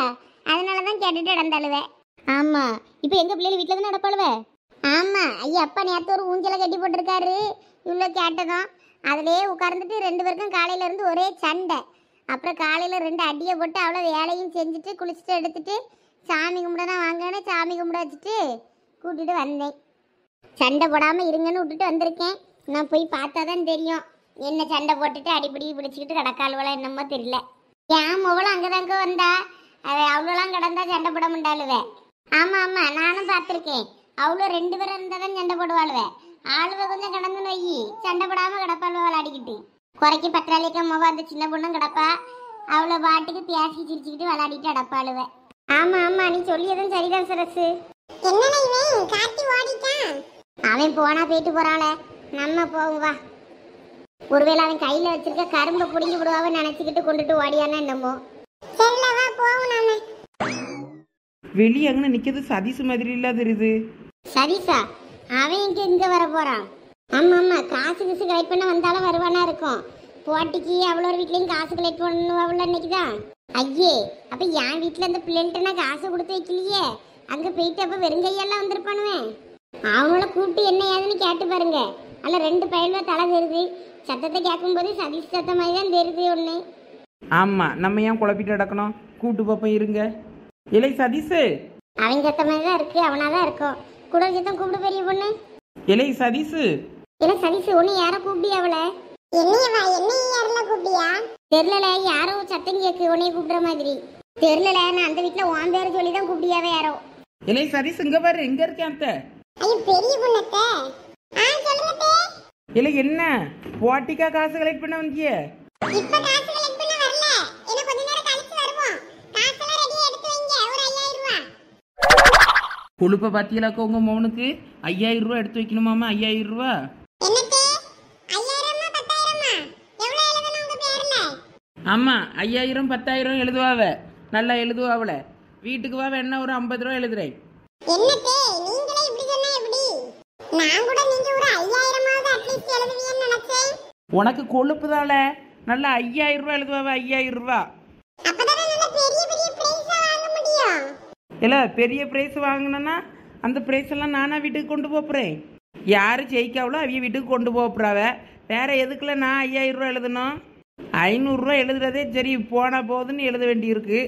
அதனாலதான் கேட்டுட்டு நடந்தாளுவேன். ஆமா, இப்போ எங்க பிள்ளைகள் வீட்டில் தான் நடப்பாளுவே. ஆமா, ஐயா அப்பா நேரத்து ஒரு ஊஞ்சலை கட்டி போட்டிருக்காரு. இவ்வளோ கேட்டதும் அதுலேயே உட்கார்ந்துட்டு 2 பேருக்கும் காலையில இருந்து ஒரே சண்டை. அப்புறம் காலையில 2 அடியை போட்டு அவ்வளோ வேலையும் செஞ்சுட்டு குளிச்சுட்டு எடுத்துட்டு சாமி கும்பிட வாங்கன்னு சாமி கும்பிட வச்சுட்டு கூட்டிட்டு வந்தேன். சண்டை போடாம இருங்கன்னு விட்டுட்டு வந்திருக்கேன். நான் போய் பார்த்தா தான் தெரியும் என்ன சண்டை போட்டுட்டு அடிப்படி பிடிச்சிக்கிட்டு கிடக்காளுவலாம் என்னமோ தெரியல. என் மொவளும் அங்கதாங்க வந்தா. அவ்வளோலாம் கிடந்தா சண்டை போட முடியாளுவே. ஆமா ஆமா, நானும் பார்த்துருக்கேன். அவ்வளோ 2 பேரும் இருந்தால் தான் சண்டை போடுவாளுவே. ஆளுவை கொஞ்சம் கிடந்து நோயி சண்டை போடாம கிடப்பாளுவ விளையாடிக்கிட்டு. குறைக்கு பத்திராளிக்க மொவ அந்த சின்ன பொண்ணும் கிடப்பா. அவ்வளோ பாட்டுக்கு பேசி சிரிச்சுக்கிட்டு விளையாடிட்டு கிடப்பாளுவ. ஆமா ஆமா, நீ சொல்லியதும் சரிதான் சரசு. அவன் போனா போயிட்டு போறாள, நம்ம போவோம் வா. ஒருவேளை அவன் கையில வச்சிருக்க கரும்பை புடிங்கி விடுவாவ நினைச்சுக்கிட்டு கொண்டுட்டு ஓடியானா என்னமோ. சரிலவா போவோம். நாம வெளியே அங்கே நிற்கிறது சதீஷ் மாதிரி இல்லாத தெரியுது. சதீஷா? அவன் இங்க வர போறான். ஆமா ஆமா, காசு கலெக்ட் பண்ண வந்தாலும் வருவானா இருக்கும். போட்டிக்கு அவ்வளோ வீட்லயும் காசு கலெக்ட் பண்ணுவாள் இன்னைக்குதான். ஐயே, அப்ப என் வீட்டுல அந்த பிள்ளைகிட்ட நான் காசு கொடுத்து வைக்கலையே. அங்க போயிட்டு அப்ப வெறுங்கையெல்லாம் வந்திருப்பானுவேன். அவங்கள கூப்பிட்டு என்ன ஏதுன்னு கேட்டு பாருங்க. அல்ல 2 பயல்வா தலை தெரியுது. சத்தத்தை கேட்கும்போது சதீஷ் சத்தம் மாதிரி தான் தெரியுது ஒண்ணு. ஆமா, நம்ம ஏன் குழப்பிட்டு நடக்கணும்? கூட்டு பாப்போம் இருங்க. இல்லை சதீஷ், அவன் சத்தம் மாதிரி தான் இருக்கு. அவனாதான் இருக்கும். கூட சத்தம் கூப்பிடு பெரிய பொண்ணு. இல்லை சதீஷ். இல்ல சதீஷ், ஒண்ணு யார கூப்பிட்டியா? அவளை யாரெல்லாம் கூப்பிட்டியா தெரியல. யாரோ சத்தம் கேக்கு உன்னைய கூப்பிடுற மாதிரி தெரியல. நான் அந்த வீட்டுல உன் பேரை சொல்லிதான் கூப்பிட்டியாவே யாரோ. இல்லை சதீஷ், இங்க பாரு, எங்க இருக்கேன் அந்த. ஐயோ, பெரிய பொண்ணத்தே. இல்லை என்ன போட்டிக்கா காசு கலெக்ட் பண்ண வந்திய? இப்ப காசு கலெக்ட் பண்ண வரல. என்ன கொஞ்ச நேரம் கழிச்சு வருவோம். காசெல்லாம் ரெடியா எடுத்து வைங்க. ஒரு 5000 ரூபாய். கொழுப்ப பாத்தியலாக்க உங்க மௌனுக்கு 5000 ரூபா எடுத்து வைக்கணுமாமா? 5000 ரூபா என்னத்தே? 5000மா 10000மா? எவ்வளவு எழுதணும் உங்க பேர்ல? ஆமா, 5000 10000 எழுதுவாவ. நல்லா எழுதுவாவல. வீட்டுக்கு வா, வேணா ஒரு 50 ரூபா எழுதுறேன். என்னத்தே, நீங்களே இப்படி சொன்னா எப்படி? நான் கூட நீங்க ஒரு 5000மாவது அட்லீஸ்ட் எழுதுவீங்கன்னு நினைச்சேன். உனக்கு கொழுப்பு தால. நல்லா 5000 ரூபா எழுதுவாவ. 5000 ரூபா. அப்பதானே நல்ல பெரிய பெரிய பிரைஸா வாங்க முடியும். இல்ல, பெரிய பிரைஸ் வாங்கினா அந்த பிரைஸ் எல்லாம் நானா வீட்டுக்கு கொண்டு போறேன். யாரு ஜெயிக்காவளோ அவிய வீட்டுக்கு கொண்டு போறாவ. வேற எதுக்குள்ள நான் 5000 ரூபா எழுதணும்? 500 ரூபா எழுதுறதே சரி, போனா போகுதுன்னு எழுத வேண்டியிருக்கு.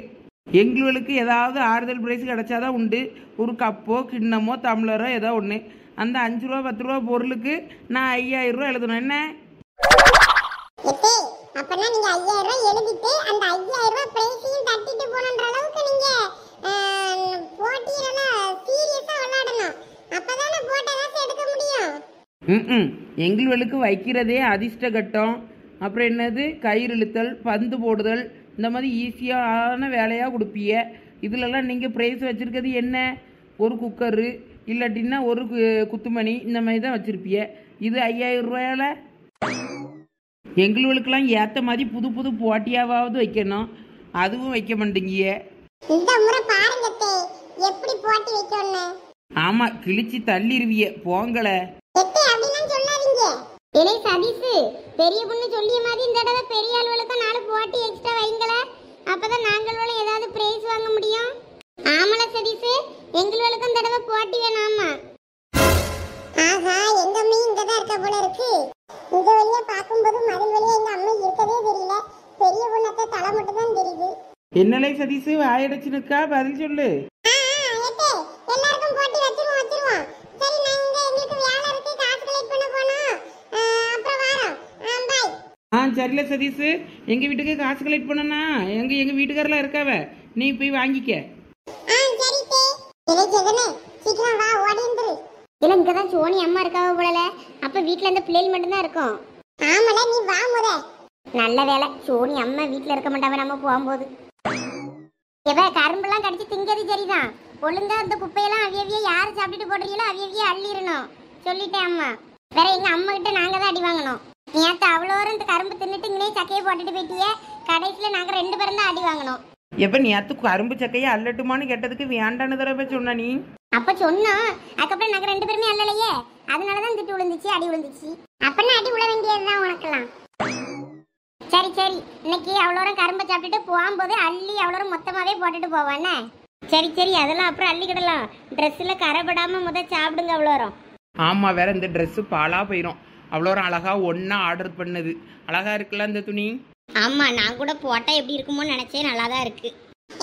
எங்களுக்கு ஏதாவது ஆறுதல் பிரைஸ் கிடைச்சாதான் உண்டு. ஒரு கப்போ கிண்ணமோ டம்ளரோ ஏதோ ஒன்று. அந்த 5 ரூபா 10 ரூபா பொருளுக்கு நான் 5000 ரூபா எழுதணும். என்ன அப்பனா நீங்க 5000 ரூபாய் எழுதிட்டு அந்த 5000 ரூபாய் பிரைஸையும் தட்டிட்டு போறன்ற அளவுக்கு நீங்க போட்டியில சீரியஸா விளையாடணும். அப்பதானே போட்டதாஸ் எடுக்க முடியும். எங்களுக்கு வைக்கிறதே அதிர்ஷ்ட கட்டம். அப்புறம் என்னது கயிறு இழுத்தல், பந்து போடுதல், இந்த மாதிரி ஈஸியான வேலையாக கொடுப்பீங்க. இதுலலாம் நீங்கள் ப்ரைஸ் வச்சுருக்கிறது என்ன? ஒரு குக்கரு இல்லாட்டின்னா ஒரு குத்துமணி, இந்த மாதிரி தான் வச்சுருப்பீங்க. இது 5000 ரூபாயால் எங்களுக்கெல்லாம் ஏற்ற மாதிரி புது புது போட்டியாவது வைக்கணும். அதுவும் வைக்க மாட்டேங்கிய. இந்த முறை பாருங்க எப்படி போட்டி வைக்கணும். ஆமா கிழிச்சு தள்ளிருவிய போங்கள. எத்தே அப்படிலாம் சொல்லாதீங்க. இலை சதீஷ், பெரிய பொண்ணு சொல்லிய மாதிரி இந்த தடவை பெரிய ஆளுகளுக்கு 4 போட்டி எக்ஸ்ட்ரா வைங்களே. அப்பதான் நாங்களும் ஏதாவது பிரைஸ் வாங்க முடியும். ஆமல சதீஷ், எங்களுக்கும் இந்த தடவை போட்டி வேணாமா. ஆஹா, எங்க அம்மா இங்க தான் இருக்க போல இருக்கு. இந்த வழியா பாக்கும்போது மதில் வழியா எங்க அம்மா இருக்கவே தெரியல. பெரிய பொண்ணத்த தலை மட்டும் தான் தெரியுது. என்னலே சதீஷ் வாயடைச்சு நிற்கா, பதில் சொல்லு. எல்லாருக்கும் போட்டி வச்சிருவோம். சரி, நாங்க எங்களுக்கு வேலை இருக்கு, காசு கலெக்ட் பண்ண போறோம். அப்புறம் வரோம். பை. சரில சதீஷ், எங்க வீட்டுக்கு காசு கலெக்ட் பண்ணனா எங்க வீட்டுக்காரெல்லாம் இருக்காவ, நீ போய் வாங்கிக்க. சரி தே. இலை ஜெகனே, சீக்கிரம் வா, ஓடிந்துரு. இல்ல, இங்க தான் சோனி அம்மா இருக்காவ போலல. அப்ப வீட்ல அந்த பிள்ளைகள் மட்டும் தான் இருக்கும். ஆமால, நீ வா முத. நல்ல வேலை, சோனி அம்மா வீட்ல இருக்க மாட்டாவ நம்ம போகும்போது. எவ கரும்பெல்லாம் கடிச்சு திங்கிறது சரிதான். ஒழுங்கா அந்த குப்பையெல்லாம் அவியவிய யாரு சாப்பிட்டுட்டு போடுறீங்களோ அவியவிய அள்ளிடணும். சொல்லிட்டேன் அம்மா. வேற எங்க அம்மா கிட்ட நாங்க தான் அடி வாங்கணும். நேற்று அவ்வளோ இந்த கரும்பு தின்னுட்டு இங்கே சக்கையை போட்டுட்டு போயிட்டியே. கடைசியில நாங்க 2 பேரும் தான் அடி வாங்கணும். எப்ப நேத்து கரும்பு சக்கையை அல்லட்டுமான்னு கேட்டதுக்கு வேண்டான்னு தடவை சொன்ன நீ. அப்ப சொன்னோம், அதுக்கப்புறம் நாங்க 2 பேருமே அல்லலையே. அதனாலதான் திட்டு விழுந்துச்சு, அடி விழுந்துச்சு. அப்பன்னா அடி விழ வேண்டியதுதான் உனக்கெல்லாம். சரி சரி, இன்னைக்கு அவ்வளோரம் கரும்பை சாப்பிட்டுட்டு போகும்போது அள்ளி அவ்வளோரம் மொத்தமாவே போட்டுட்டு போவானே. சரி சரி, அதெல்லாம் அப்புறம் அள்ளிக்கிடலாம். ட்ரெஸ்ஸில் கரைபடாம சாப்பிடுங்க அவ்வளோரம். ஆமா, வேற இந்த ட்ரெஸ் பாலா போயிடும். அவ்வளோரம் அழகா ஒன்னா ஆர்டர் பண்ணது அழகா இருக்குல்ல இந்த துணி. ஆமா, நான் கூட போட்டா எப்படி இருக்குமோ நினைச்சே. நல்லா தான் இருக்கு.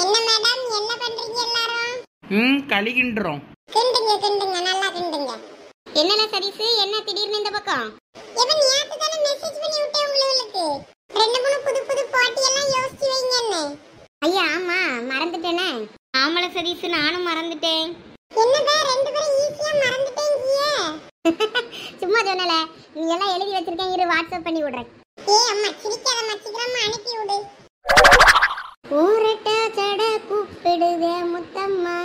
என்ன மேடம், என்ன பண்றீங்க எல்லாரும்? கழிகின்றோம். கிண்டுங்க நல்லா கிண்டுங்க. என்னல சதீஷ், என்ன திடீர்னு இந்த பக்கம்? இவன் நேத்து தான மெசேஜ் பண்ணி விட்டேன் உங்களுக்கு. 2 3 புது போட்டி எல்லாம் யோசிச்சு வைங்கன்னு. ஐயா ஆமா, மறந்துட்டேனே. ஆமல சதீஷ், நானும் மறந்துட்டேன். என்னடா 2 பேரும் ஈஸியா மறந்துட்டீங்க. சும்மா சொன்னல, நீ எல்லாம் எழுதி வச்சிருக்கேன், இரு வாட்ஸ்அப் பண்ணி விடுறேன். அம்மா சிரிக்காத, மச்சிக்கிறமா அனுப்பி விடு. ஊரட்ட சட கூப்பிடுதே முத்தம்மா,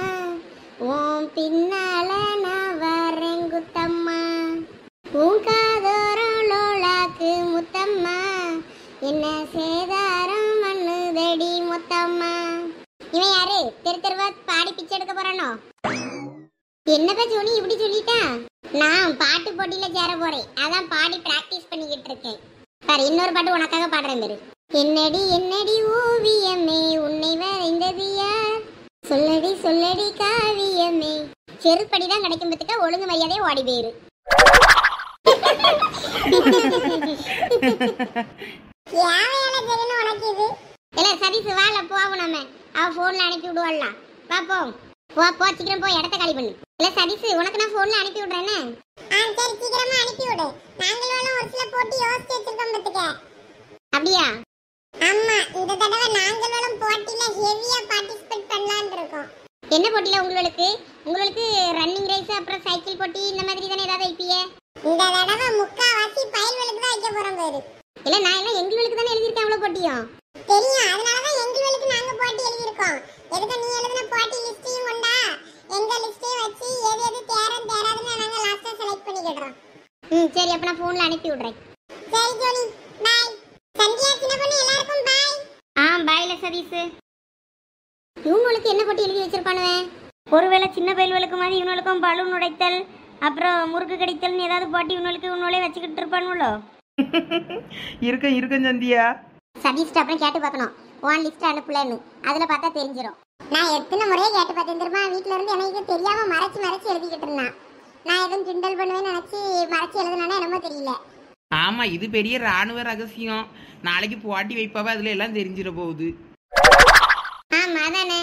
ஓம் பின்னால நான் வரேன் குத்தம்மா. பூங்காதோரம் லோலாக்கு முத்தம்மா, என்ன சேதாரம் மண்ணுதடி முத்தம்மா. இவன் யாரு? தெருவா பாடி பிச்சை எடுக்க போறானோ? என்னப்பா ஜோனி இப்படி சொல்லிட்டான்? நான் பாட்டு போட்டியில சேர போறேன், அதான் பாடி பிராக்டிஸ் பண்ணிக்கிட்டு இருக்கேன். பாரு, இன்னொரு பாட்டு உனக்காக பாடுறேன் பேரு. என்னடி என்னடி ஓவியமே உன்னை வரைந்தது யார், சொல்லடி சொல்லடி காவியமே. செருப்படி தான் கிடைக்கும் பத்துக்க, ஒழுங்கு மரியாதை ஓடி போயிரு. சதீஷ் வாழ போவோம், நம்ம அவ போன்ல அனுப்பி விடுவாள்லாம். பாப்போம், போ சீக்கிரம் போ, இடத்த காலி பண்ணு. இல்ல சதீஷ், உனக்கு நான் போன்ல அனுப்பி விடுறேனே. சரி, சீக்கிரமா அனுப்பி விடு. நாங்களும் ஒரு சில போட்டி யோசிச்சு வச்சிருக்கோம் பத்துக்க. அப்படியா? ஆமா, இந்த தடவை நாங்களும் போட்டியில ஹெவியா பார்ட்டிசிபேட் பண்ணலாம்னு இருக்கோம். என்ன போட்டியில உங்களுக்கு ரன்னிங் ரேஸ், அப்புறம் சைக்கிள் போட்டி, இந்த மாதிரி தானே ஏதாவது வைப்பியே? இந்த தடவை முக்காவாசி பயில்களுக்கு தான் வைக்க போறோம் பேரு. இல்ல, நான் எல்லாம் எங்களுக்கு தானே எழுதிருக்கேன். அவ்வளவு போட்டியும் தெரியும், அதனால தான் எங்களுக்கு நாங்க போட்டி எழுதிருக்கோம். எதுக்கு நீ எழுதின போட்டி லிஸ்டையும் கொண்டா, எங்க லிஸ்டையும் வச்சு எது எது தேராதுன்னு நாங்க லாஸ்டா செலக்ட் பண்ணிக்கிறோம். சரி, அப்ப நான் போன்ல அனுப்பி விடுறேன். சரி ஜோனி, பை. சந்தியா, சின்ன பொண்ணு எல்லாருக்கும் பை. பைல சதீஷ். இவங்களுக்கு என்ன போட்டி எழுதி வச்சிருப்பானுவே? ஒருவேளை சின்ன பயில்களுக்கு மாதிரி இவங்களுக்கும் பலூன் உடைத்தல், அப்புறம் முறுக்கு கடித்தல்னு ஏதாவது போட்டி இவங்களே வச்சுக்கிட்டு இருப்பானுங்களோ? இருக்கேன் சந்தியா. சதீஷ்ட அப்புறம் கேட்டு பார்க்கணும், ஒன் லிஸ்ட் அனுப்பலன்னு. அதில் பார்த்தா தெரிஞ்சிடும். நான் எத்தனை முறையே கேட்டு பார்த்தேன் தெரியுமா? வீட்டில இருந்து எனக்கு தெரியாம மறைச்சு எழுதிக்கிட்டு இருந்தான். நான் எதுவும் கிண்டல் பண்ணுவேன்னு நினைச்சு மறைச்சு எழுதுனானே என்னமோ தெரியல. ஆமா, இது பெரிய ராணுவ ரகசியம். நாளைக்கு போட்டி வைப்பாவ, அதுல எல்லாம் தெரிஞ்சிட போகுது. ஆமா, அதானே.